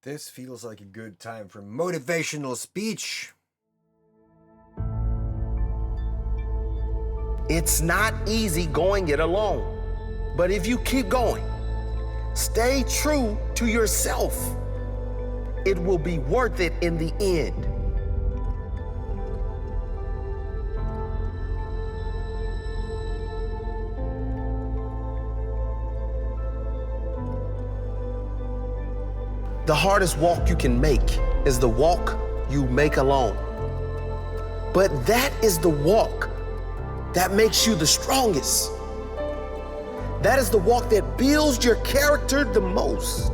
This feels like a good time for motivational speech. It's not easy going it alone, but if you keep going, stay true to yourself, it will be worth it in the end. The hardest walk you can make is the walk you make alone. But that is the walk that makes you the strongest. That is the walk that builds your character the most.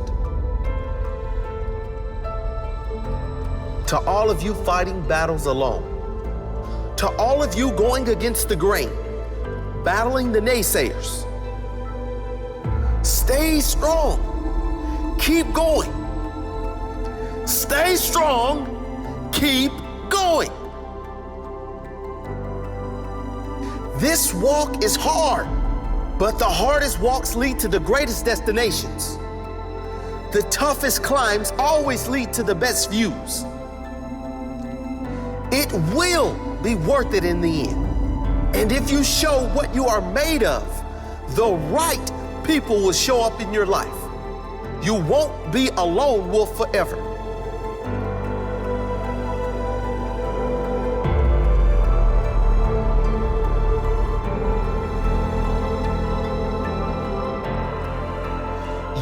To all of you fighting battles alone, to all of you going against the grain, battling the naysayers, stay strong, keep going. Stay strong, keep going. This walk is hard, but the hardest walks lead to the greatest destinations. The toughest climbs always lead to the best views. It will be worth it in the end. And if you show what you are made of, the right people will show up in your life. You won't be a lone wolf forever.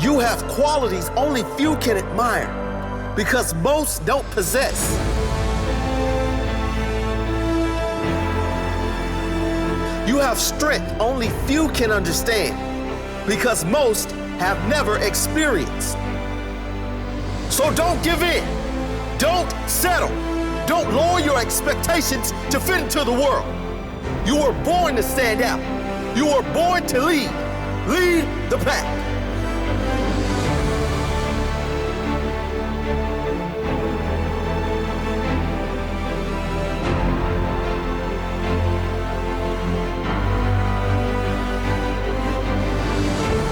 You have qualities only few can admire because most don't possess. You have strength only few can understand because most have never experienced. So don't give in. Don't settle. Don't lower your expectations to fit into the world. You were born to stand out. You were born to lead. Lead the pack.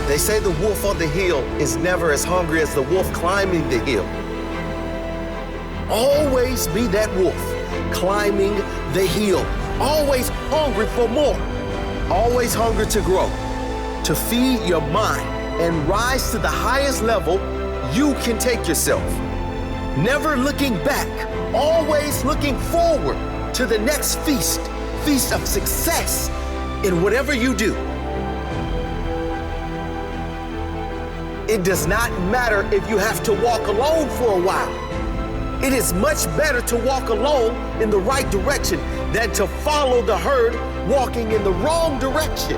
They say the wolf on the hill is never as hungry as the wolf climbing the hill. Always be that wolf climbing the hill. Always hungry for more. Always hungry to grow, to feed your mind and rise to the highest level you can take yourself. Never looking back, always looking forward to the next feast of success in whatever you do. It does not matter if you have to walk alone for a while. It is much better to walk alone in the right direction than to follow the herd walking in the wrong direction.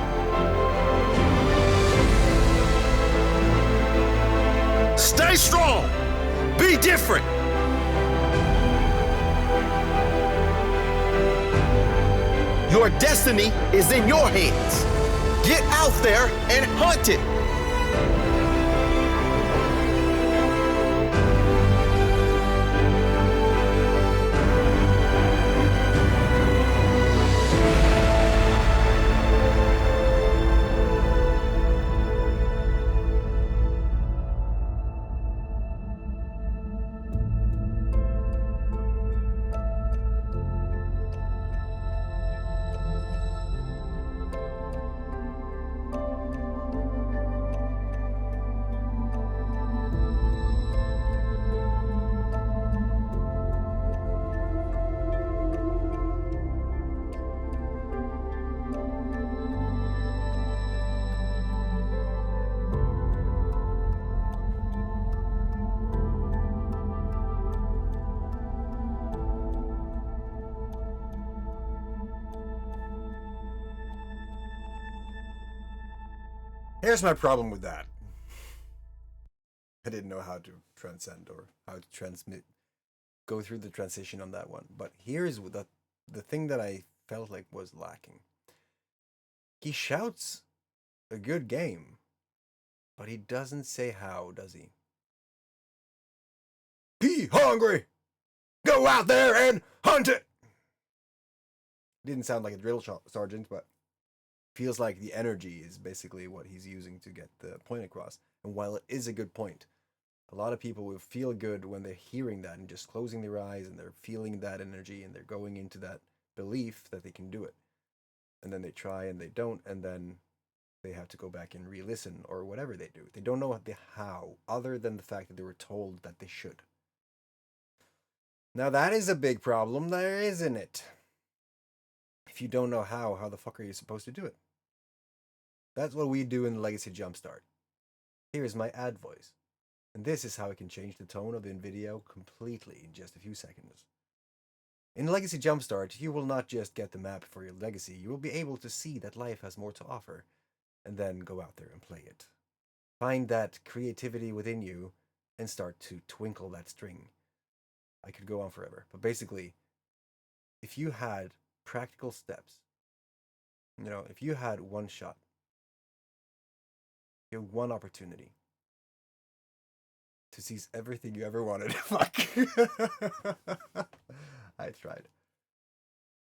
Stay strong. Be different. Your destiny is in your hands. Get out there and hunt it. Here's my problem with that. I didn't know how to transcend or how to go through the transition on that one. But here's the thing that I felt like was lacking. He shouts a good game, but he doesn't say how, does he? Be hungry! Go out there and hunt it! Didn't sound like a drill sergeant, but feels like the energy is basically what he's using to get the point across. And while it is a good point, A lot of people will feel good when they're hearing that and just closing their eyes and they're feeling that energy and they're going into that belief that they can do it. And then they try and they don't, and then they have to go back and re-listen or whatever they do. They don't know the how, other than the fact that they were told that they should. Now that is a big problem there, isn't it? If you don't know how the fuck are you supposed to do it? That's what we do in Legacy Jumpstart. Here is my ad voice. And this is how I can change the tone of the video completely in just a few seconds. In Legacy Jumpstart, you will not just get the map for your legacy, you will be able to see that life has more to offer, and then go out there and play it. Find that creativity within you and start to twinkle that string. I could go on forever, but basically, if you had practical steps, if you had one shot, you had one opportunity to seize everything you ever wanted. Fuck. I tried.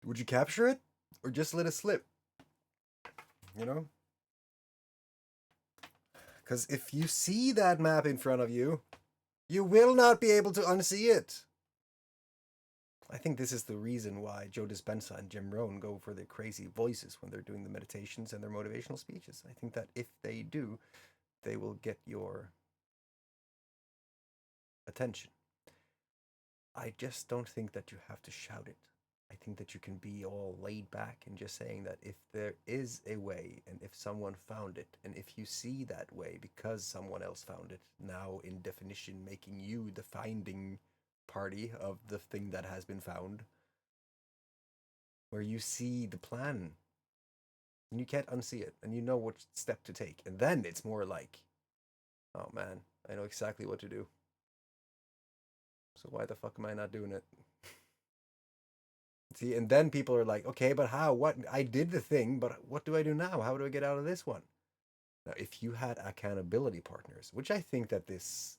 Would you capture it or just let it slip? Because if you see that map in front of you, you will not be able to unsee it. I think this is the reason why Joe Dispenza and Jim Rohn go for their crazy voices when they're doing the meditations and their motivational speeches. I think that if they do, they will get your attention. I just don't think that you have to shout it. I think that you can be all laid back and just saying that if there is a way and if someone found it and if you see that way because someone else found it, now in definition making you the finding party of the thing that has been found, where you see the plan and you can't unsee it and you know what step to take. And then it's more like, oh man, I know exactly what to do. So why the fuck am I not doing it? See, and then people are like, okay, but how? What? I did the thing, but what do I do now? How do I get out of this one? Now, if you had accountability partners, which I think that this,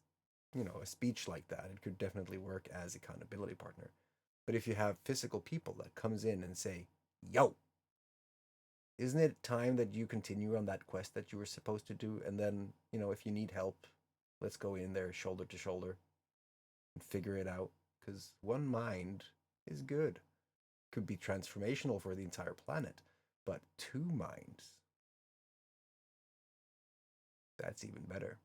a speech like that, it could definitely work as accountability partner. But if you have physical people that comes in and say, yo, isn't it time that you continue on that quest that you were supposed to do? And then, if you need help, let's go in there shoulder to shoulder and figure it out. Because one mind is good. Could be transformational for the entire planet, but two minds, that's even better.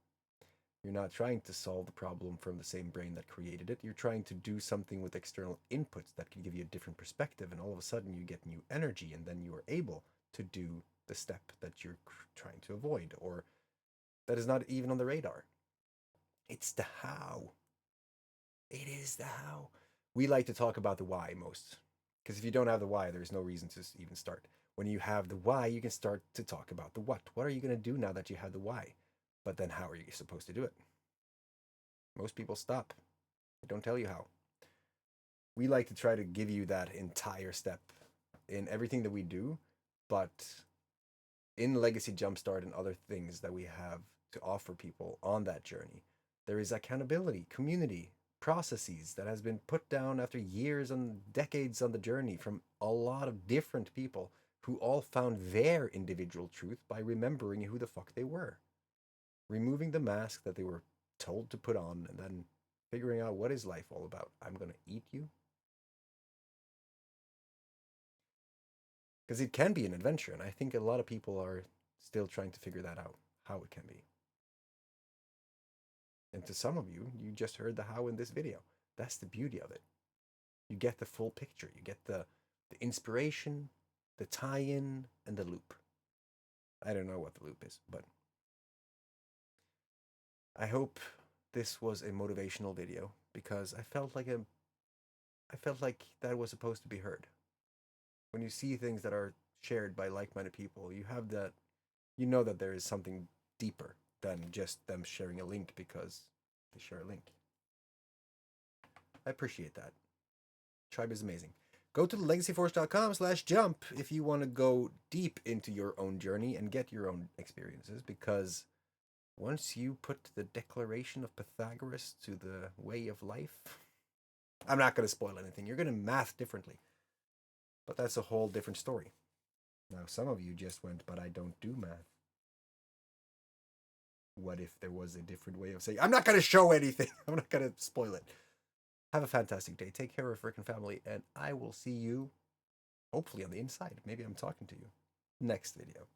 You're not trying to solve the problem from the same brain that created it. You're trying to do something with external inputs that can give you a different perspective, and all of a sudden you get new energy, and then you are able to do the step that you're trying to avoid, or that is not even on the radar. It's the how. It is the how. We like to talk about the why most. Because if you don't have the why, there's no reason to even start. When you have the why, you can start to talk about the what. What are you going to do now that you have the why? But then how are you supposed to do it? Most people stop. They don't tell you how. We like to try to give you that entire step in everything that we do, but in Legacy Jumpstart and other things that we have to offer people on that journey, there is accountability, community, processes that has been put down after years and decades on the journey from a lot of different people who all found their individual truth by remembering who the fuck they were, removing the mask that they were told to put on, and then figuring out what is life all about. I'm going to eat you. Because it can be an adventure, and I think a lot of people are still trying to figure that out, how it can be. And to some of you, you just heard the how in this video. That's the beauty of it. You get the full picture. You get the inspiration, the tie-in, and the loop. I don't know what the loop is, but I hope this was a motivational video because I felt like that was supposed to be heard. When you see things that are shared by like-minded people, you have that, that there is something deeper than just them sharing a link because they share a link. I appreciate that. Tribe is amazing. Go to legacyforce.com/jump if you want to go deep into your own journey and get your own experiences, because once you put the declaration of Pythagoras to the way of life, I'm not going to spoil anything. You're going to math differently. But that's a whole different story. Now, some of you just went, but I don't do math. what if there was a different way of saying, I'm not going to show anything. I'm not going to spoil it. Have a fantastic day. Take care of your freaking family. And I will see you hopefully on the inside. Maybe I'm talking to you next video.